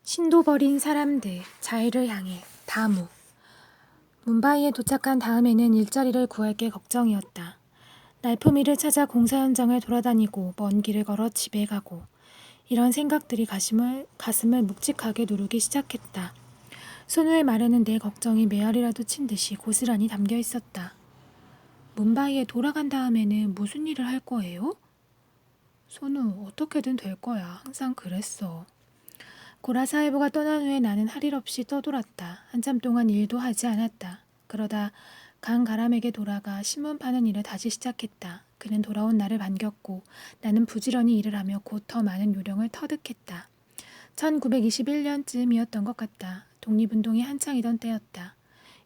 신도 버린 사람들, 자유를 향해 다무. 뭄바이에 도착한 다음에는 일자리를 구할 게 걱정이었다. 날품위를 찾아 공사 현장을 돌아다니고 먼 길을 걸어 집에 가고 이런 생각들이 가슴을 묵직하게 누르기 시작했다. 손우의 말에는 내 걱정이 메아리라도 친 듯이 고스란히 담겨 있었다. 뭄바이에 돌아간 다음에는 무슨 일을 할 거예요? 손우, 어떻게든 될 거야. 항상 그랬어. 고라 사회부가 떠난 후에 나는 할 일 없이 떠돌았다. 한참 동안 일도 하지 않았다. 그러다 강가람에게 돌아가 신문 파는 일을 다시 시작했다. 그는 돌아온 나를 반겼고 나는 부지런히 일을 하며 곧 더 많은 요령을 터득했다. 1921년쯤이었던 것 같다. 독립운동이 한창이던 때였다.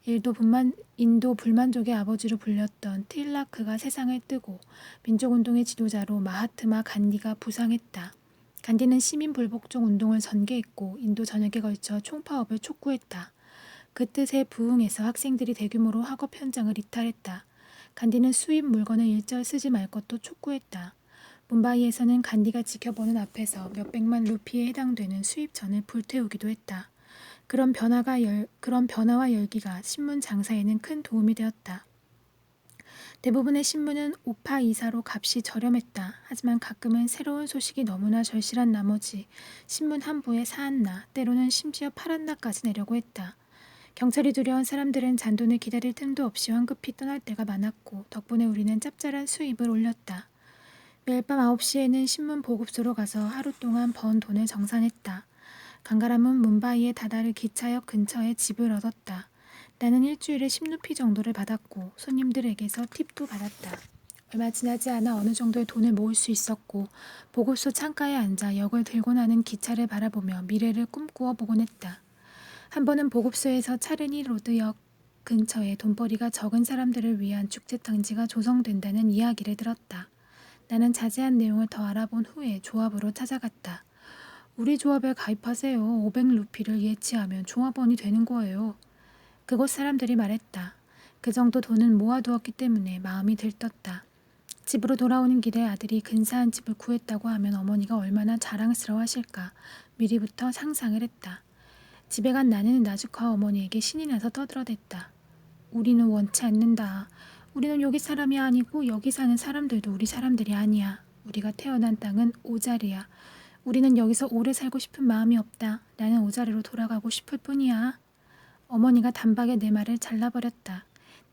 인도 불만족의 아버지로 불렸던 틸라크가 세상을 뜨고 민족운동의 지도자로 마하트마 간디가 부상했다. 간디는 시민불복종 운동을 전개했고 인도 전역에 걸쳐 총파업을 촉구했다. 그 뜻에 부응해서 학생들이 대규모로 학업 현장을 이탈했다. 간디는 수입 물건을 일절 쓰지 말 것도 촉구했다. 뭄바이에서는 간디가 지켜보는 앞에서 몇백만 루피에 해당되는 수입전을 불태우기도 했다. 그런 변화와 열기가 신문 장사에는 큰 도움이 되었다. 대부분의 신문은 우파 이사로 값이 저렴했다. 하지만 가끔은 새로운 소식이 너무나 절실한 나머지 신문 한 부에 사안나, 때로는 심지어 팔안나까지 내려고 했다. 경찰이 두려운 사람들은 잔돈을 기다릴 틈도 없이 황급히 떠날 때가 많았고 덕분에 우리는 짭짤한 수입을 올렸다. 매일 밤 9시에는 신문 보급소로 가서 하루 동안 번 돈을 정산했다. 강가람은 뭄바이의 다다르 기차역 근처에 집을 얻었다. 나는 일주일에 10루피 정도를 받았고 손님들에게서 팁도 받았다. 얼마 지나지 않아 어느 정도의 돈을 모을 수 있었고 보급소 창가에 앉아 역을 들고 나는 기차를 바라보며 미래를 꿈꾸어 보곤 했다. 한 번은 보급소에서 차르니 로드역 근처에 돈벌이가 적은 사람들을 위한 축제탕지가 조성된다는 이야기를 들었다. 나는 자세한 내용을 더 알아본 후에 조합으로 찾아갔다. 우리 조합에 가입하세요. 500루피를 예치하면 종합원이 되는 거예요. 그곳 사람들이 말했다. 그 정도 돈은 모아두었기 때문에 마음이 들떴다. 집으로 돌아오는 길에 아들이 근사한 집을 구했다고 하면 어머니가 얼마나 자랑스러워하실까 미리부터 상상을 했다. 집에 간 나는 나주카 어머니에게 신이 나서 떠들어댔다. 우리는 원치 않는다. 우리는 여기 사람이 아니고 여기 사는 사람들도 우리 사람들이 아니야. 우리가 태어난 땅은 오자리야. 우리는 여기서 오래 살고 싶은 마음이 없다. 나는 오자리로 돌아가고 싶을 뿐이야. 어머니가 단박에 내 말을 잘라버렸다.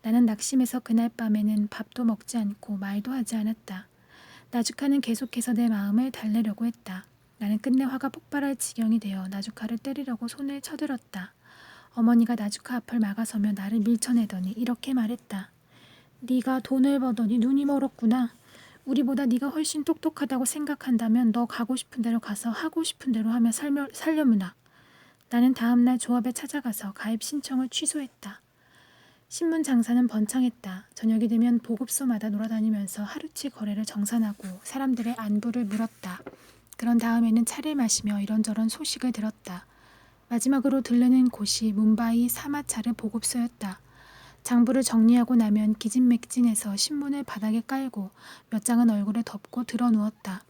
나는 낙심해서 그날 밤에는 밥도 먹지 않고 말도 하지 않았다. 나주카는 계속해서 내 마음을 달래려고 했다. 나는 끝내 화가 폭발할 지경이 되어 나주카를 때리려고 손을 쳐들었다. 어머니가 나주카 앞을 막아서며 나를 밀쳐내더니 이렇게 말했다. 네가 돈을 버더니 눈이 멀었구나. 우리보다 네가 훨씬 똑똑하다고 생각한다면 너 가고 싶은 대로 가서 하고 싶은 대로 하며 살려무나. 나는 다음날 조합에 찾아가서 가입 신청을 취소했다. 신문 장사는 번창했다. 저녁이 되면 보급소마다 돌아다니면서 하루치 거래를 정산하고 사람들의 안부를 물었다. 그런 다음에는 차를 마시며 이런저런 소식을 들었다. 마지막으로 들르는 곳이 뭄바이 사마차르 보급소였다. 장부를 정리하고 나면 기진맥진해서 신문을 바닥에 깔고 몇 장은 얼굴에 덮고 드러누웠다.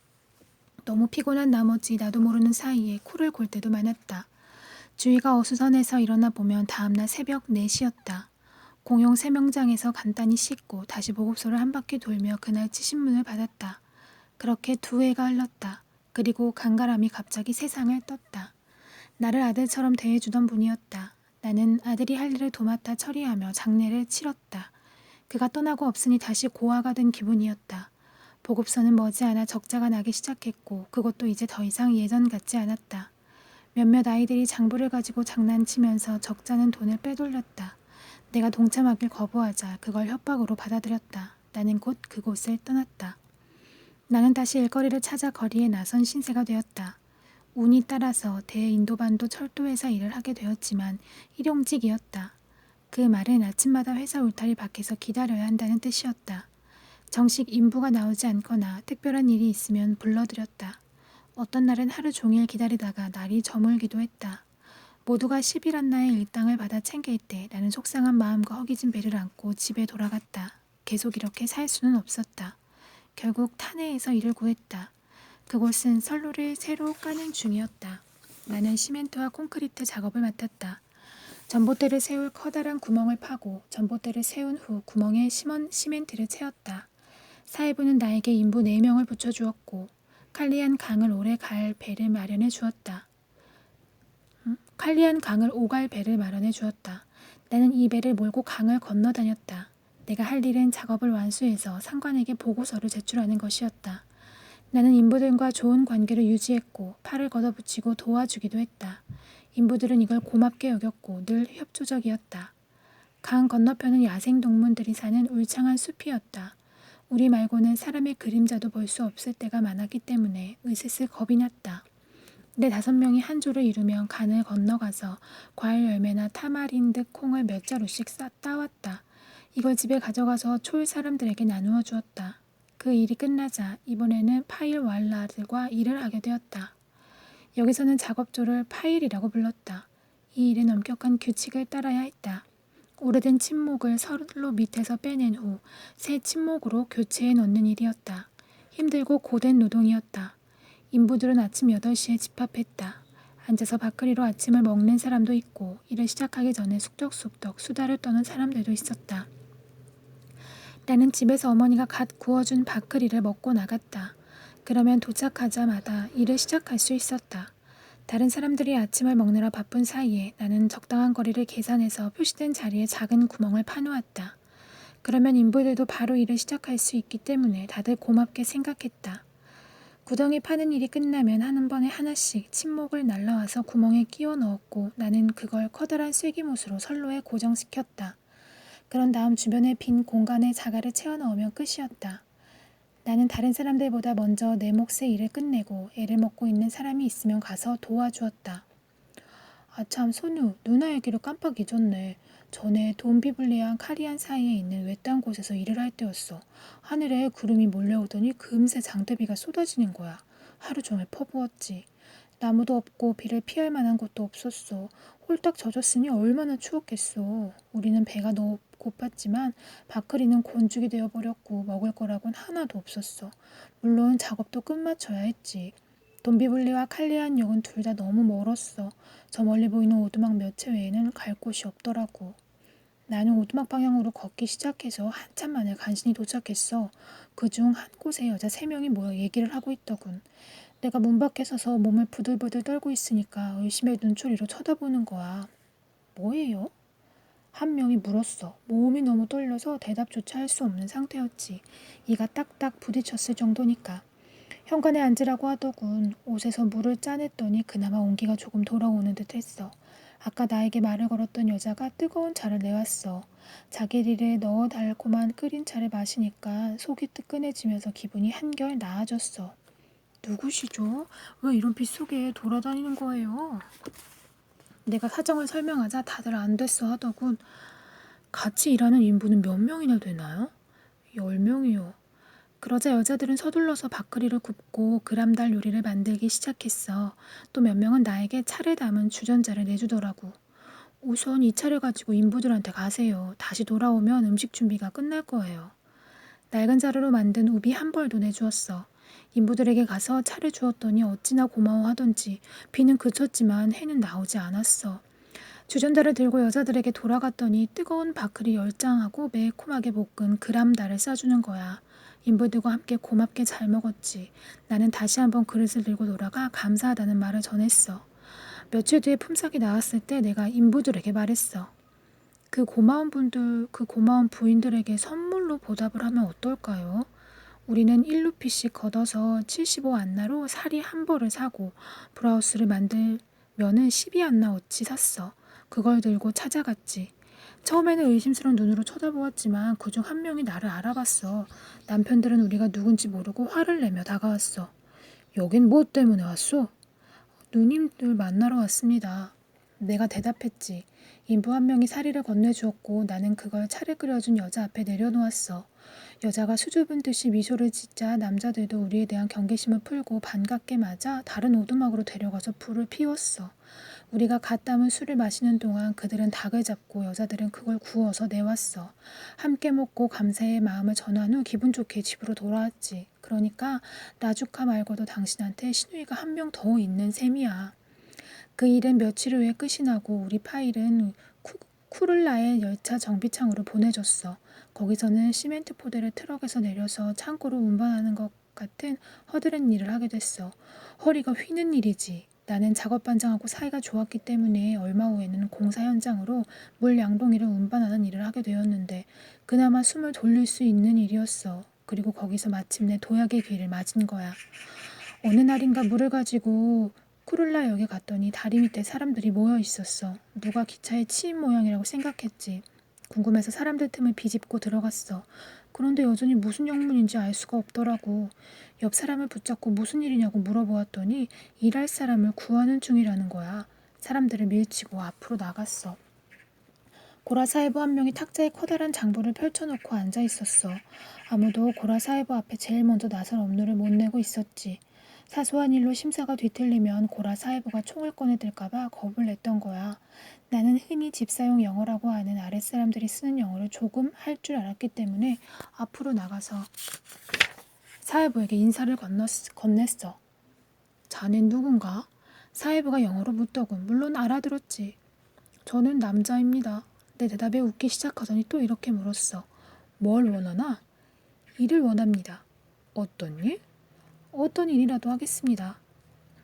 너무 피곤한 나머지 나도 모르는 사이에 코를 골 때도 많았다. 주위가 어수선해서 일어나 보면 다음날 새벽 4시였다. 공용 세명장에서 간단히 씻고 다시 보급소를 한 바퀴 돌며 그날치 신문을 받았다. 그렇게 2해가 흘렀다. 그리고 강가람이 갑자기 세상을 떴다. 나를 아들처럼 대해주던 분이었다. 나는 아들이 할 일을 도맡아 처리하며 장례를 치렀다. 그가 떠나고 없으니 다시 고아가 된 기분이었다. 보급소는 머지않아 적자가 나기 시작했고 그것도 이제 더 이상 예전 같지 않았다. 몇몇 아이들이 장부를 가지고 장난치면서 적자는 돈을 빼돌렸다. 내가 동참하길 거부하자 그걸 협박으로 받아들였다. 나는 곧 그곳을 떠났다. 나는 다시 일거리를 찾아 거리에 나선 신세가 되었다. 운이 따라서 대인도반도 철도회사 일을 하게 되었지만 일용직이었다. 그 말은 아침마다 회사 울타리 밖에서 기다려야 한다는 뜻이었다. 정식 인부가 나오지 않거나 특별한 일이 있으면 불러들였다. 어떤 날은 하루 종일 기다리다가 날이 저물기도 했다. 모두가 10일 안나의 일당을 받아 챙길 때 나는 속상한 마음과 허기진 배를 안고 집에 돌아갔다. 계속 이렇게 살 수는 없었다. 결국 탄해에서 일을 구했다. 그곳은 선로를 새로 까는 중이었다. 나는 시멘트와 콘크리트 작업을 맡았다. 전봇대를 세울 커다란 구멍을 파고 전봇대를 세운 후 구멍에 시멘트를 채웠다. 사회부는 나에게 인부 4명을 붙여주었고 칼리안 강을 오래 갈 배를 마련해 주었다. 칼리안 강을 오갈 배를 마련해 주었다. 나는 이 배를 몰고 강을 건너 다녔다. 내가 할 일은 작업을 완수해서 상관에게 보고서를 제출하는 것이었다. 나는 인부들과 좋은 관계를 유지했고 팔을 걷어붙이고 도와주기도 했다. 인부들은 이걸 고맙게 여겼고 늘 협조적이었다. 강 건너편은 야생동물들이 사는 울창한 숲이었다. 우리 말고는 사람의 그림자도 볼 수 없을 때가 많았기 때문에 으스스 겁이 났다. 내 5명이 한 조를 이루면 강을 건너가서 과일 열매나 타마린드 콩을 몇 자루씩 따왔다. 이걸 집에 가져가서 촌 사람들에게 나누어 주었다. 그 일이 끝나자 이번에는 파일 왈라들과 일을 하게 되었다. 여기서는 작업조를 파일이라고 불렀다. 이 일은 엄격한 규칙을 따라야 했다. 오래된 침목을 서로 밑에서 빼낸 후 새 침목으로 교체해 넣는 일이었다. 힘들고 고된 노동이었다. 인부들은 아침 8시에 집합했다. 앉아서 밥그리로 아침을 먹는 사람도 있고 일을 시작하기 전에 숙덕숙덕 수다를 떠는 사람들도 있었다. 나는 집에서 어머니가 갓 구워준 밥그리를 먹고 나갔다. 그러면 도착하자마자 일을 시작할 수 있었다. 다른 사람들이 아침을 먹느라 바쁜 사이에 나는 적당한 거리를 계산해서 표시된 자리에 작은 구멍을 파놓았다. 그러면 인부들도 바로 일을 시작할 수 있기 때문에 다들 고맙게 생각했다. 구덩이 파는 일이 끝나면 한 번에 하나씩 침목을 날라와서 구멍에 끼워 넣었고 나는 그걸 커다란 쐐기못으로 선로에 고정시켰다. 그런 다음 주변의 빈 공간에 자갈을 채워 넣으면 끝이었다. 나는 다른 사람들보다 먼저 내 몫의 일을 끝내고 애를 먹고 있는 사람이 있으면 가서 도와주었다. 아참 선우, 누나 얘기를 깜빡 잊었네. 전에 돈비블리랑 카리안 사이에 있는 외딴 곳에서 일을 할 때였어. 하늘에 구름이 몰려오더니 금세 장대비가 쏟아지는 거야. 하루 종일 퍼부었지. 나무도 없고 비를 피할 만한 곳도 없었어. 홀딱 젖었으니 얼마나 추웠겠어. 우리는 배가 너무 고팠지만 바크리는 곤죽이 되어버렸고 먹을 거라곤 하나도 없었어. 물론 작업도 끝마쳐야 했지. 돈비블리와 칼리안역은 둘 다 너무 멀었어. 저 멀리 보이는 오두막 몇 채 외에는 갈 곳이 없더라고. 나는 오두막 방향으로 걷기 시작해서 한참 만에 간신히 도착했어. 그중 한 곳에 여자 3명이 모여 얘기를 하고 있더군. 내가 문 밖에 서서 몸을 부들부들 떨고 있으니까 의심의 눈초리로 쳐다보는 거야. 뭐예요? 한 명이 물었어. 몸이 너무 떨려서 대답조차 할 수 없는 상태였지. 이가 딱딱 부딪혔을 정도니까. 현관에 앉으라고 하더군. 옷에서 물을 짜냈더니 그나마 온기가 조금 돌아오는 듯 했어. 아까 나에게 말을 걸었던 여자가 뜨거운 차를 내왔어. 자기리를 넣어 달고만 끓인 차를 마시니까 속이 뜨끈해지면서 기분이 한결 나아졌어. 누구시죠? 왜 이런 빗속에 돌아다니는 거예요? 내가 사정을 설명하자 다들 안 됐어 하더군. 같이 일하는 인부는 몇 명이나 되나요? 10명이요. 그러자 여자들은 서둘러서 밥그리를 굽고 그람달 요리를 만들기 시작했어. 또 몇 명은 나에게 차를 담은 주전자를 내주더라고. 우선 이 차를 가지고 인부들한테 가세요. 다시 돌아오면 음식 준비가 끝날 거예요. 낡은 자루로 만든 우비 한 벌도 내주었어. 인부들에게 가서 차를 주었더니 어찌나 고마워하던지 비는 그쳤지만 해는 나오지 않았어. 주전자를 들고 여자들에게 돌아갔더니 뜨거운 밥그리 10장하고 매콤하게 볶은 그람달을 싸주는 거야. 인부들과 함께 고맙게 잘 먹었지. 나는 다시 한번 그릇을 들고 돌아가 감사하다는 말을 전했어. 며칠 뒤에 품삯이 나왔을 때 내가 인부들에게 말했어. 그 고마운 부인들에게 선물로 보답을 하면 어떨까요? 우리는 1루피씩 걷어서 75안나로 사리 한 벌을 사고 브라우스를 만들면은 12안나어치 샀어. 그걸 들고 찾아갔지. 처음에는 의심스러운 눈으로 쳐다보았지만 그중 한 명이 나를 알아봤어. 남편들은 우리가 누군지 모르고 화를 내며 다가왔어. 여긴 뭐 때문에 왔어? 누님들 만나러 왔습니다. 내가 대답했지. 인부 한 명이 사리를 건네주었고 나는 그걸 차를 끓여준 여자 앞에 내려놓았어. 여자가 수줍은 듯이 미소를 짓자 남자들도 우리에 대한 경계심을 풀고 반갑게 맞아 다른 오두막으로 데려가서 불을 피웠어. 우리가 갓 담은 술을 마시는 동안 그들은 닭을 잡고 여자들은 그걸 구워서 내왔어. 함께 먹고 감사의 마음을 전한 후 기분 좋게 집으로 돌아왔지. 그러니까 나주카 말고도 당신한테 시누이가 한 명 더 있는 셈이야. 그 일은 며칠 후에 끝이 나고 우리 파일은 쿠를라의 열차 정비창으로 보내줬어. 거기서는 시멘트 포대를 트럭에서 내려서 창고로 운반하는 것 같은 허드렛 일을 하게 됐어. 허리가 휘는 일이지. 나는 작업반장하고 사이가 좋았기 때문에 얼마 후에는 공사 현장으로 물 양동이를 운반하는 일을 하게 되었는데 그나마 숨을 돌릴 수 있는 일이었어. 그리고 거기서 마침내 도약의 기회를 맞은 거야. 어느 날인가 물을 가지고 쿠를라역에 갔더니 다리 밑에 사람들이 모여 있었어. 누가 기차의 치인 모양이라고 생각했지. 궁금해서 사람들 틈을 비집고 들어갔어. 그런데 여전히 무슨 영문인지 알 수가 없더라고. 옆 사람을 붙잡고 무슨 일이냐고 물어보았더니 일할 사람을 구하는 중이라는 거야. 사람들을 밀치고 앞으로 나갔어. 고라사이버 한 명이 탁자에 커다란 장부를 펼쳐놓고 앉아 있었어. 아무도 고라사이버 앞에 제일 먼저 나설 업무를 못 내고 있었지. 사소한 일로 심사가 뒤틀리면 고라사이버가 총을 꺼내들까봐 겁을 냈던 거야. 나는 흔히 집사용 영어라고 하는 아랫사람들이 쓰는 영어를 조금 할 줄 알았기 때문에 앞으로 나가서 사회부에게 인사를 건넸어. 자넨 누군가? 사회부가 영어로 묻더군. 물론 알아들었지. 저는 남자입니다. 내 대답에 웃기 시작하더니 또 이렇게 물었어. 뭘 원하나? 일을 원합니다. 어떤 일? 어떤 일이라도 하겠습니다.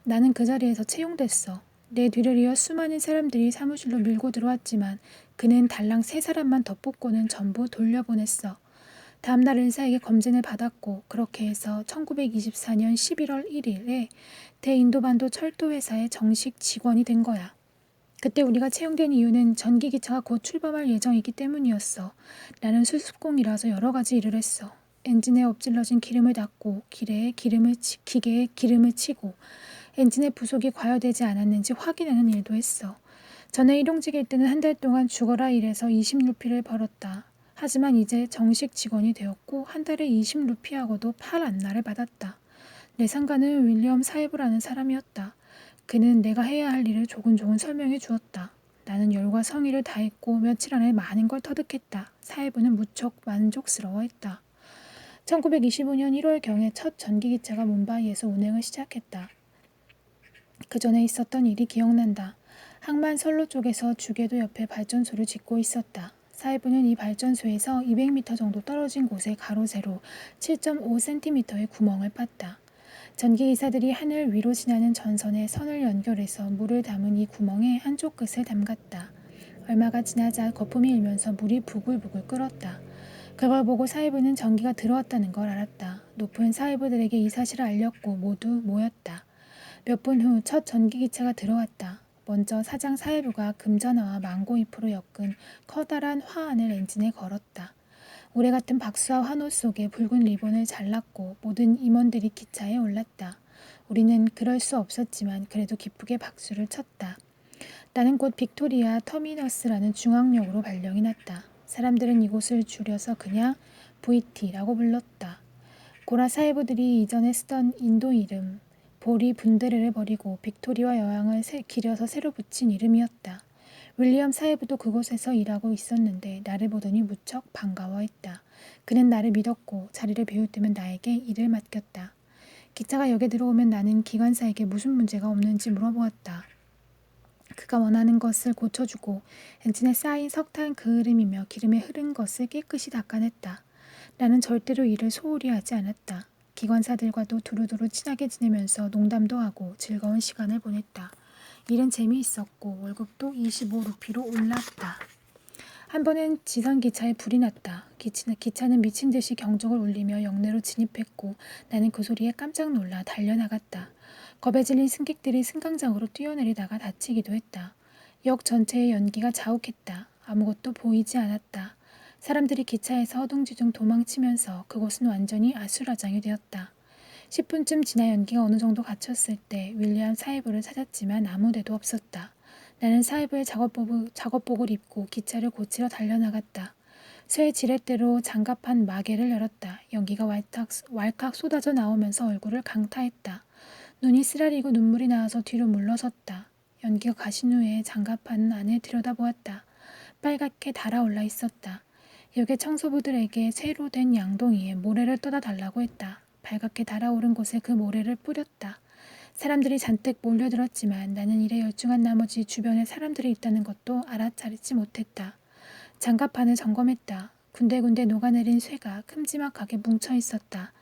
나는 그 자리에서 채용됐어. 내 뒤를 이어 수많은 사람들이 사무실로 밀고 들어왔지만 그는 달랑 3사람만 더 뽑고는 전부 돌려보냈어. 다음날 의사에게 검진을 받았고 그렇게 해서 1924년 11월 1일에 대인도반도 철도회사의 정식 직원이 된 거야. 그때 우리가 채용된 이유는 전기기차가 곧 출범할 예정이기 때문이었어. 나는 수습공이라서 여러 가지 일을 했어. 엔진에 엎질러진 기름을 닦고 기계에 기름을 치고 엔진의 부속이 과열되지 않았는지 확인하는 일도 했어. 전에 일용직일 때는 한 달 동안 죽어라 일해서 20루피를 벌었다. 하지만 이제 정식 직원이 되었고 한 달에 20루피하고도 팔 안나를 받았다. 내 상관은 윌리엄 사이브라는 사람이었다. 그는 내가 해야 할 일을 조곤조곤 설명해 주었다. 나는 열과 성의를 다했고 며칠 안에 많은 걸 터득했다. 사회부는 무척 만족스러워했다. 1925년 1월경에 첫 전기기차가 뭄바이에서 운행을 시작했다. 그 전에 있었던 일이 기억난다. 항만 선로 쪽에서 주궤도 옆에 발전소를 짓고 있었다. 사회부는 이 발전소에서 200m 정도 떨어진 곳에 가로 세로 7.5cm의 구멍을 팠다. 전기기사들이 하늘 위로 지나는 전선에 선을 연결해서 물을 담은 이 구멍에 한쪽 끝을 담갔다. 얼마가 지나자 거품이 일면서 물이 부글부글 끓었다. 그걸 보고 사회부는 전기가 들어왔다는 걸 알았다. 높은 사회부들에게 이 사실을 알렸고 모두 모였다. 몇 분 후 첫 전기기차가 들어왔다. 먼저 사장 사회부가 금전화와 망고잎으로 엮은 커다란 화환을 엔진에 걸었다. 우레같은 박수와 환호 속에 붉은 리본을 잘랐고 모든 임원들이 기차에 올랐다. 우리는 그럴 수 없었지만 그래도 기쁘게 박수를 쳤다. 나는 곧 빅토리아 터미너스라는 중앙역으로 발령이 났다. 사람들은 이곳을 줄여서 그냥 VT라고 불렀다. 고라 사회부들이 이전에 쓰던 인도 이름 보리 분데르를 버리고 빅토리아 여왕을 기려서 새로 붙인 이름이었다. 윌리엄 사회부도 그곳에서 일하고 있었는데 나를 보더니 무척 반가워했다. 그는 나를 믿었고 자리를 비울 때면 나에게 일을 맡겼다. 기차가 역에 들어오면 나는 기관사에게 무슨 문제가 없는지 물어보았다. 그가 원하는 것을 고쳐주고 엔진에 쌓인 석탄 그을음이며 기름에 흐른 것을 깨끗이 닦아냈다. 나는 절대로 일을 소홀히 하지 않았다. 기관사들과도 두루두루 친하게 지내면서 농담도 하고 즐거운 시간을 보냈다. 일은 재미있었고 월급도 25루피로 올랐다. 한 번은 지선기차에 불이 났다. 기차는 미친 듯이 경적을 울리며 역내로 진입했고 나는 그 소리에 깜짝 놀라 달려나갔다. 겁에 질린 승객들이 승강장으로 뛰어내리다가 다치기도 했다. 역 전체의 연기가 자욱했다. 아무것도 보이지 않았다. 사람들이 기차에서 허둥지둥 도망치면서 그곳은 완전히 아수라장이 되었다. 10분쯤 지나 연기가 어느 정도 갇혔을 때 윌리엄 사회부를 찾았지만 아무데도 없었다. 나는 사회부의 작업복을 입고 기차를 고치러 달려나갔다. 쇠 지렛대로 장갑한 마개를 열었다. 연기가 왈칵 쏟아져 나오면서 얼굴을 강타했다. 눈이 쓰라리고 눈물이 나와서 뒤로 물러섰다. 연기가 가신 후에 장갑판 안을 들여다보았다. 빨갛게 달아올라 있었다. 역의 청소부들에게 새로 된 양동이에 모래를 떠다 달라고 했다. 발갛게 달아오른 곳에 그 모래를 뿌렸다. 사람들이 잔뜩 몰려들었지만 나는 일에 열중한 나머지 주변에 사람들이 있다는 것도 알아차리지 못했다. 장갑판을 점검했다. 군데군데 녹아내린 쇠가 큼지막하게 뭉쳐 있었다.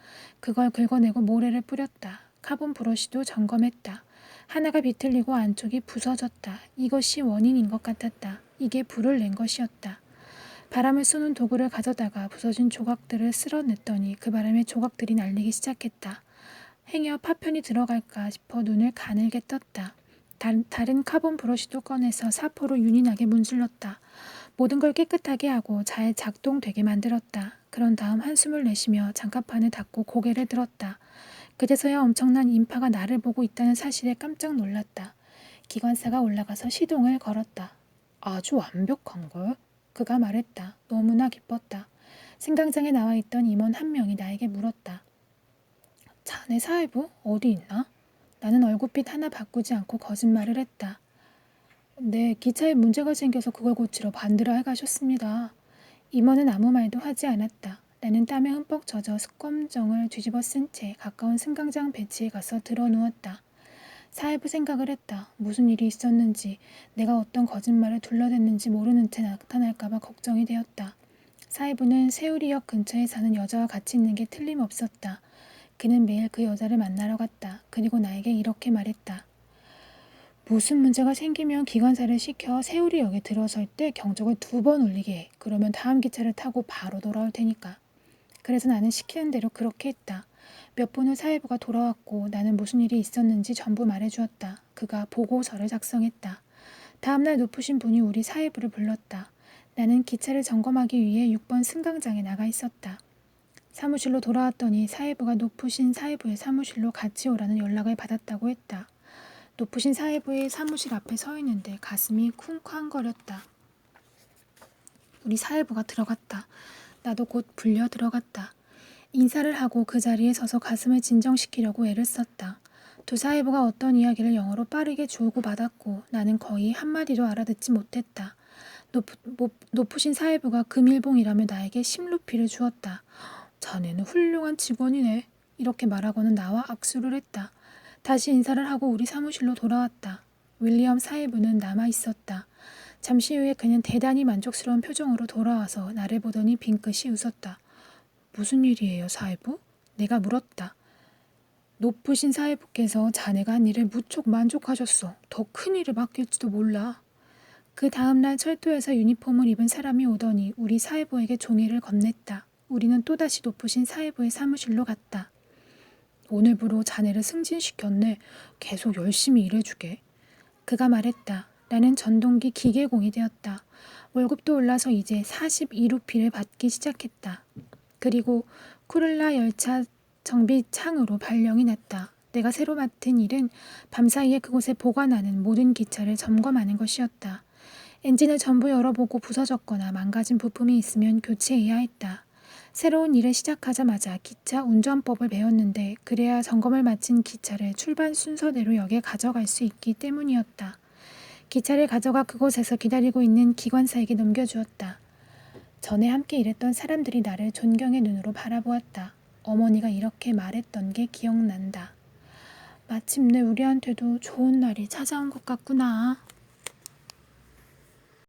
그걸 긁어내고 모래를 뿌렸다. 카본 브러쉬도 점검했다. 하나가 비틀리고 안쪽이 부서졌다. 이것이 원인인 것 같았다. 이게 불을 낸 것이었다. 바람을 쏘는 도구를 가져다가 부서진 조각들을 쓸어냈더니 그 바람에 조각들이 날리기 시작했다. 행여 파편이 들어갈까 싶어 눈을 가늘게 떴다. 다른 카본 브러쉬도 꺼내서 사포로 윤이 나게 문질렀다. 모든 걸 깨끗하게 하고 잘 작동되게 만들었다. 그런 다음 한숨을 내쉬며 장갑판을 닫고 고개를 들었다. 그제서야 엄청난 인파가 나를 보고 있다는 사실에 깜짝 놀랐다. 기관사가 올라가서 시동을 걸었다. 아주 완벽한걸? 그가 말했다. 너무나 기뻤다. 승강장에 나와 있던 임원 한 명이 나에게 물었다. 자네 사회부 어디 있나? 나는 얼굴빛 하나 바꾸지 않고 거짓말을 했다. 네, 기차에 문제가 생겨서 그걸 고치러 반드라에 가셨습니다. 임원은 아무 말도 하지 않았다. 나는 땀에 흠뻑 젖어 스검정을 뒤집어 쓴 채 가까운 승강장 벤치에 가서 드러누웠다. 사회부 생각을 했다. 무슨 일이 있었는지, 내가 어떤 거짓말을 둘러댔는지 모르는 채 나타날까봐 걱정이 되었다. 사회부는 세우리역 근처에 사는 여자와 같이 있는 게 틀림없었다. 그는 매일 그 여자를 만나러 갔다. 그리고 나에게 이렇게 말했다. 무슨 문제가 생기면 기관사를 시켜 세우리역에 들어설 때 경적을 2번 울리게 해. 그러면 다음 기차를 타고 바로 돌아올 테니까. 그래서 나는 시키는 대로 그렇게 했다. 몇 분 후 사회부가 돌아왔고 나는 무슨 일이 있었는지 전부 말해주었다. 그가 보고서를 작성했다. 다음날 높으신 분이 우리 사회부를 불렀다. 나는 기차를 점검하기 위해 6번 승강장에 나가 있었다. 사무실로 돌아왔더니 사회부가 높으신 사회부의 사무실로 같이 오라는 연락을 받았다고 했다. 높으신 사회부의 사무실 앞에 서 있는데 가슴이 쿵쾅거렸다. 우리 사회부가 들어갔다. 나도 곧 불려 들어갔다. 인사를 하고 그 자리에 서서 가슴을 진정시키려고 애를 썼다. 두 사회부가 어떤 이야기를 영어로 빠르게 주고받았고 나는 거의 한마디도 알아듣지 못했다. 높으신 사회부가 금일봉이라며 나에게 심루피를 주었다. 자네는 훌륭한 직원이네. 이렇게 말하고는 나와 악수를 했다. 다시 인사를 하고 우리 사무실로 돌아왔다. 윌리엄 사회부는 남아 있었다. 잠시 후에 그는 대단히 만족스러운 표정으로 돌아와서 나를 보더니 빙긋이 웃었다. 무슨 일이에요, 사회부? 내가 물었다. 높으신 사회부께서 자네가 한 일에 무척 만족하셨어. 더 큰 일을 맡길지도 몰라. 그 다음날 철도에서 유니폼을 입은 사람이 오더니 우리 사회부에게 종이를 건넸다. 우리는 또다시 높으신 사회부의 사무실로 갔다. 오늘부로 자네를 승진시켰네. 계속 열심히 일해주게. 그가 말했다. 나는 전동기 기계공이 되었다. 월급도 올라서 이제 42루피를 받기 시작했다. 그리고 쿠를라 열차 정비 창으로 발령이 났다. 내가 새로 맡은 일은 밤사이에 그곳에 보관하는 모든 기차를 점검하는 것이었다. 엔진을 전부 열어보고 부서졌거나 망가진 부품이 있으면 교체해야 했다. 새로운 일을 시작하자마자 기차 운전법을 배웠는데 그래야 점검을 마친 기차를 출발 순서대로 역에 가져갈 수 있기 때문이었다. 기차를 가져가 그곳에서 기다리고 있는 기관사에게 넘겨주었다. 전에 함께 일했던 사람들이 나를 존경의 눈으로 바라보았다. 어머니가 이렇게 말했던 게 기억난다. 마침내 우리한테도 좋은 날이 찾아온 것 같구나.